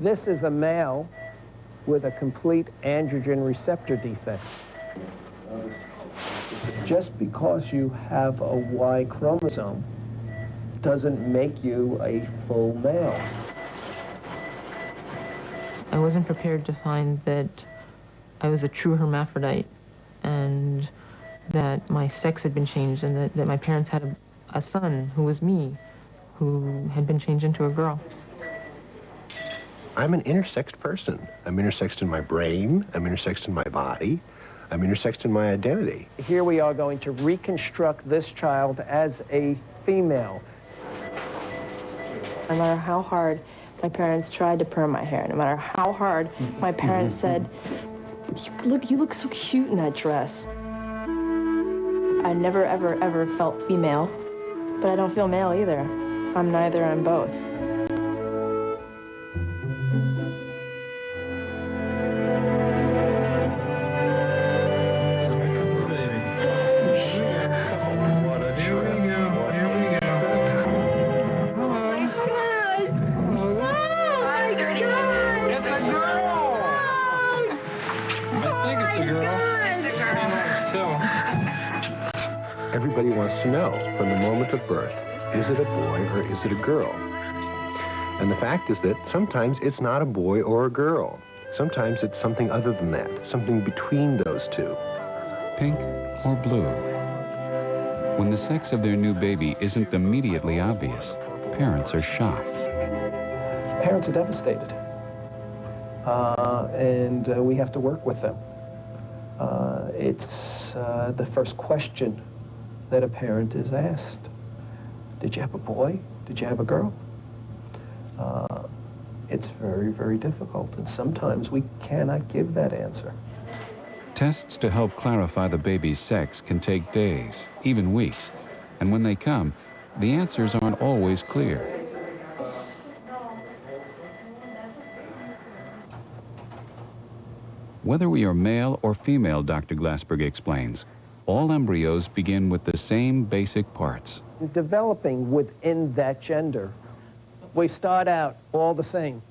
This is a male with a complete androgen receptor defect. Just because you have a Y chromosome doesn't make you a full male. I wasn't prepared to find that I was a true hermaphrodite and that my sex had been changed and that my parents had a son who was me, who had been changed into a girl. I'm an intersexed person. I'm intersexed in my brain, I'm intersexed in my body, I'm intersexed in my identity. Here we are going to reconstruct this child as a female. No matter how hard my parents tried to perm my hair, no matter how hard my parents said, you look so cute in that dress. I never, ever, ever felt female, but I don't feel male either. I'm neither, I'm both. Everybody wants to know, from the moment of birth, is it a boy or is it a girl? And the fact is that sometimes it's not a boy or a girl. Sometimes it's something other than that, something between those two. Pink or blue? When the sex of their new baby isn't immediately obvious, parents are shocked. Parents are devastated, and we have to work with them. It's the first question that a parent is asked. Did you have a boy? Did you have a girl? It's very, very difficult, and sometimes we cannot give that answer. Tests to help clarify the baby's sex can take days, even weeks, and when they come, the answers aren't always clear. Whether we are male or female, Dr. Glassberg explains, all embryos begin with the same basic parts. Developing within that gender, we start out all the same.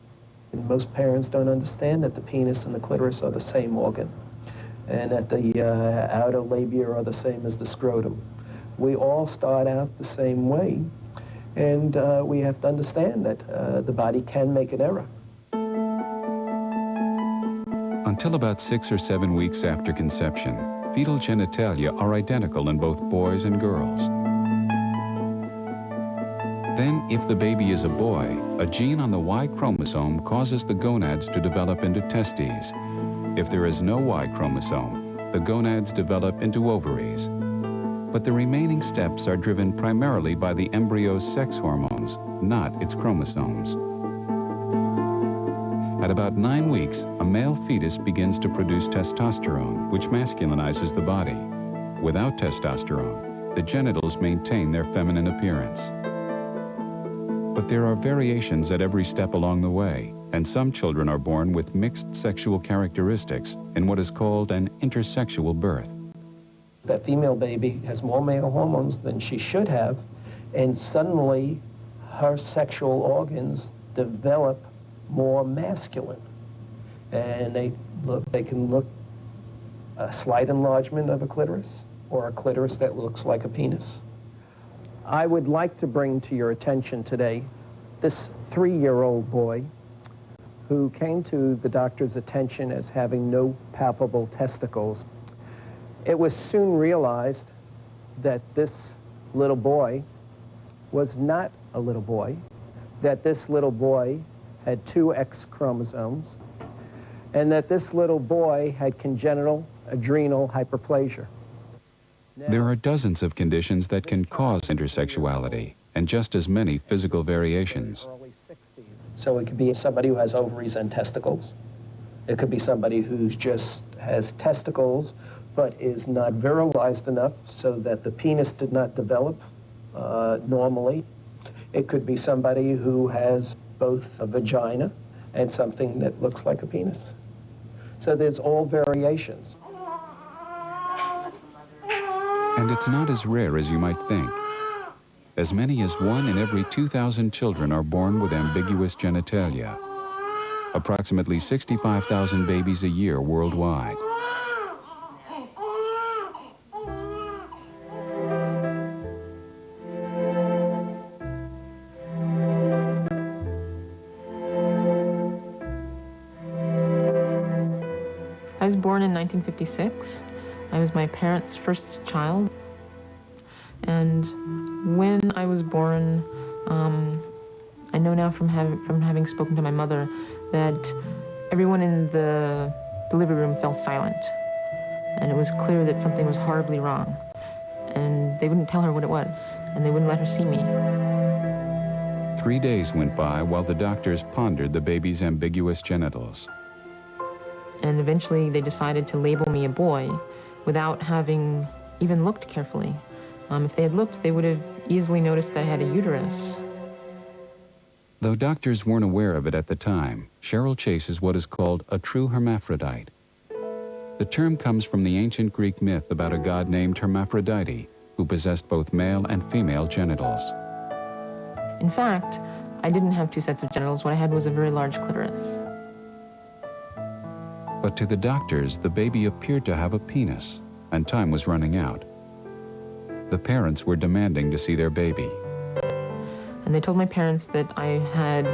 And most parents don't understand that the penis and the clitoris are the same organ, and that the outer labia are the same as the scrotum. We all start out the same way, and we have to understand that the body can make an error. Until about 6 or 7 weeks after conception, fetal genitalia are identical in both boys and girls. Then, if the baby is a boy, a gene on the Y chromosome causes the gonads to develop into testes. If there is no Y chromosome, the gonads develop into ovaries. But the remaining steps are driven primarily by the embryo's sex hormones, not its chromosomes. At about 9 weeks, a male fetus begins to produce testosterone, which masculinizes the body. Without testosterone, the genitals maintain their feminine appearance. But there are variations at every step along the way, and some children are born with mixed sexual characteristics in what is called an intersexual birth. That female baby has more male hormones than she should have, and suddenly her sexual organs develop more masculine, and they can look a slight enlargement of a clitoris or a clitoris that looks like a penis. I would like to bring to your attention today this 3-year-old boy who came to the doctor's attention as having no palpable testicles. It was soon realized that this little boy was not a little boy, that this little boy had 2 X chromosomes, and that this little boy had congenital adrenal hyperplasia. There are dozens of conditions that can cause intersexuality, and just as many physical variations. So it could be somebody who has ovaries and testicles. It could be somebody who just has testicles, but is not virilized enough so that the penis did not develop normally. It could be somebody who has both a vagina and something that looks like a penis. So there's all variations. And it's not as rare as you might think. As many as 1 in every 2,000 children are born with ambiguous genitalia. approximately 65,000 babies a year worldwide. I was born in 1956. I was my parents' first child. And when I was born, I know now from having spoken to my mother that everyone in the delivery room fell silent. And it was clear that something was horribly wrong. And they wouldn't tell her what it was, and they wouldn't let her see me. 3 days went by while the doctors pondered the baby's ambiguous genitals. And eventually they decided to label me a boy without having even looked carefully. If they had looked, they would have easily noticed that I had a uterus. Though doctors weren't aware of it at the time, Cheryl Chase is what is called a true hermaphrodite. The term comes from the ancient Greek myth about a god named Hermaphrodite, who possessed both male and female genitals. In fact, I didn't have two sets of genitals. What I had was a very large clitoris. But to the doctors, the baby appeared to have a penis, and time was running out. The parents were demanding to see their baby. And they told my parents that I had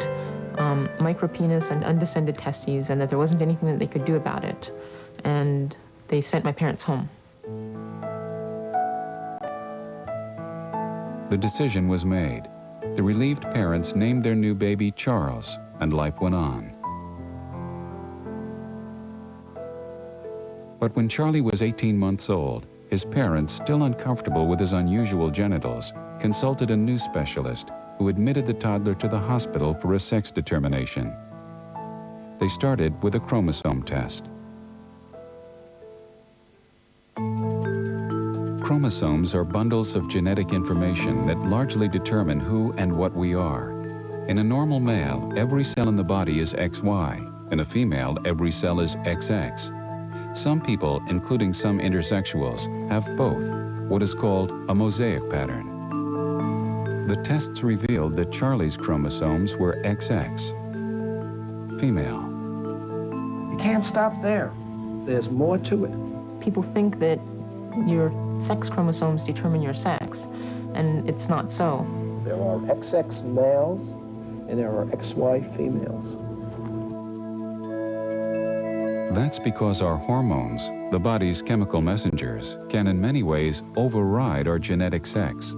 micropenis and undescended testes, and that there wasn't anything that they could do about it. And they sent my parents home. The decision was made. The relieved parents named their new baby Charles, and life went on. But when Charlie was 18 months old, his parents, still uncomfortable with his unusual genitals, consulted a new specialist who admitted the toddler to the hospital for a sex determination. They started with a chromosome test. Chromosomes are bundles of genetic information that largely determine who and what we are. In a normal male, every cell in the body is XY. In a female, every cell is XX. Some people, including some intersexuals, have both, what is called a mosaic pattern. The tests revealed that Charlie's chromosomes were XX, female. You can't stop there. There's more to it. People think that your sex chromosomes determine your sex, and it's not so. There are XX males and there are XY females. That's because our hormones, the body's chemical messengers, can in many ways override our genetic sex.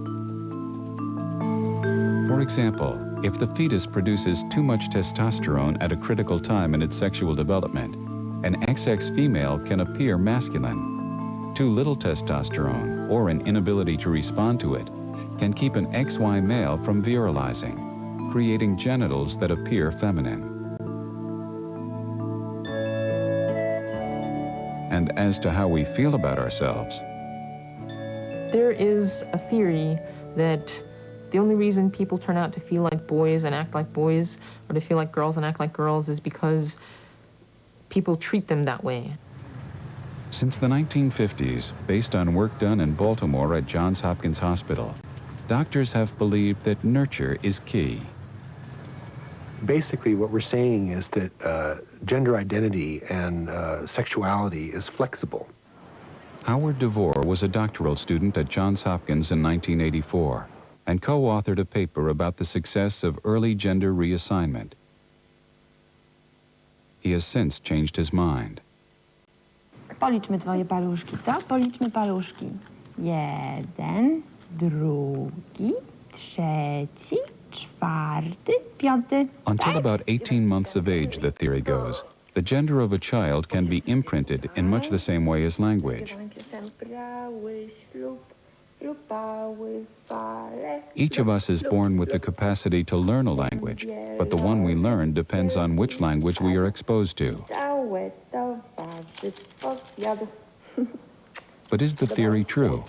For example, if the fetus produces too much testosterone at a critical time in its sexual development, an XX female can appear masculine. Too little testosterone, or an inability to respond to it, can keep an XY male from virilizing, creating genitals that appear feminine. And as to how we feel about ourselves, There is a theory that the only reason people turn out to feel like boys and act like boys, or to feel like girls and act like girls, is because people treat them that way. since the 1950s, based on work done in Baltimore at Johns Hopkins Hospital, doctors have believed that nurture is key. Basically, what we're saying is that gender identity and sexuality is flexible. Howard DeVore was a doctoral student at Johns Hopkins in 1984 and co-authored a paper about the success of early gender reassignment. He has since changed his mind. Policzmy twoje paluszki, co? Policzmy paluszki. 1, 2, 3, 4, 5. Until about 18 months of age, the theory goes, the gender of a child can be imprinted in much the same way as language. Each of us is born with the capacity to learn a language, but the one we learn depends on which language we are exposed to. But is the theory true?